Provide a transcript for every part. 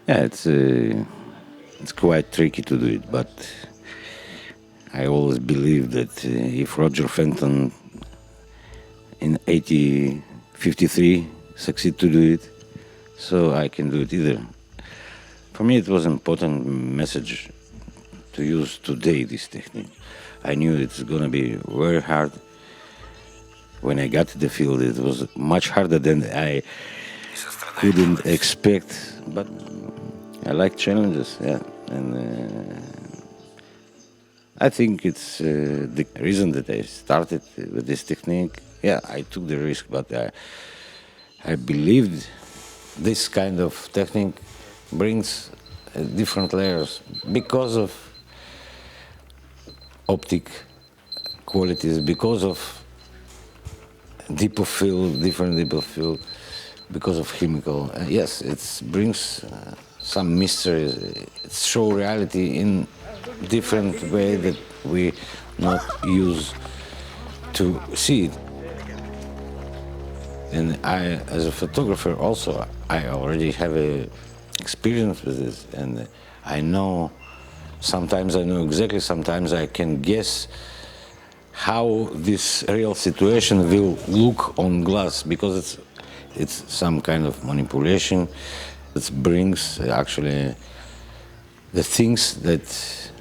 Yeah, it's quite tricky to do it, but I always believe that if Roger Fenton in 1853 succeed to do it, so I can do it either. For me, it was an important message to use today this technique. I knew it's gonna be very hard. When I got to the field, it was much harder than I couldn't expect, but I like challenges, yeah. And I think it's the reason that I started with this technique. Yeah, I took the risk, but I believed this kind of technique brings different layers because of optic qualities, because of deep of field, different deep of field, because of chemical. Yes, it brings some mysteries. It shows reality in different way that we not use to see it. And I, as a photographer, also I already have a experience with this, and I know. Sometimes I know exactly. Sometimes I can guess how this real situation will look on glass, because it's some kind of manipulation that brings actually the things that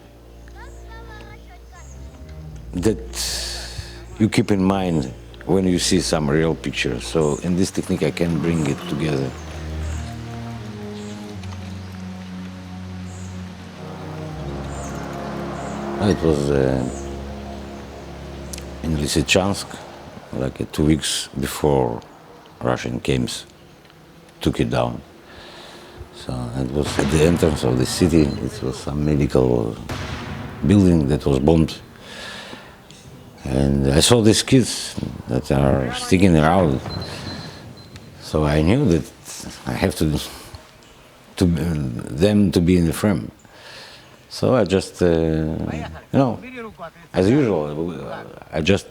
you keep in mind when you see some real picture. So in this technique I can bring it together. It was in Lysychansk, like 2 weeks before Russian camps took it down. So it was at the entrance of the city. It was some medical building that was bombed. And I saw these kids that are sticking around. So I knew that I have to them to be in the frame. So I just, as usual, I just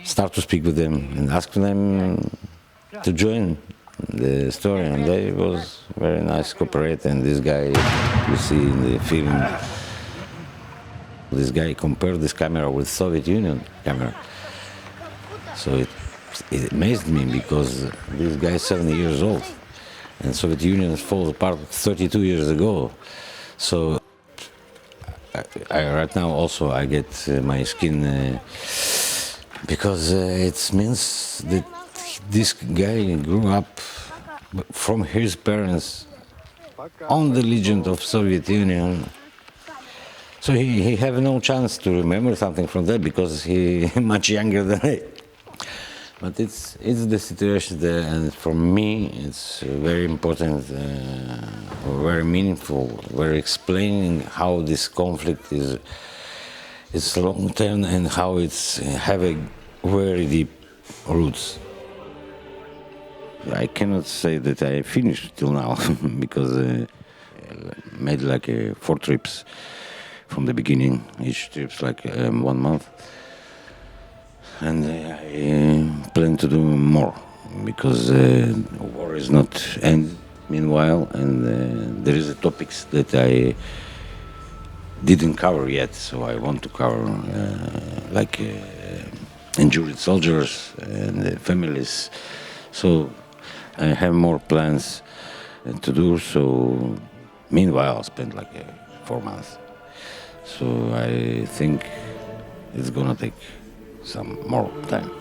start to speak with them and ask them to join the story, and they was very nice, cooperate. And this guy you see in the film, this guy compared this camera with Soviet Union camera. So it amazed me, because this guy is 70 years old, and Soviet Union falls apart 32 years ago. So right now also I get my skin because it means that this guy grew up from his parents on the legend of Soviet Union. So he have no chance to remember something from that, because he much younger than I. But it's the situation there, and for me it's very important, very meaningful, very explaining how this conflict is long term and how it's have a very deep roots. I cannot say that I finished till now because I made like 4 trips from the beginning. Each trip's like 1 month. And I plan to do more, because war is not end meanwhile, and there is a topics that I didn't cover yet, so I want to cover like injured soldiers and families. So I have more plans to do. So meanwhile I spent like 4 months. So I think it's gonna take some more time.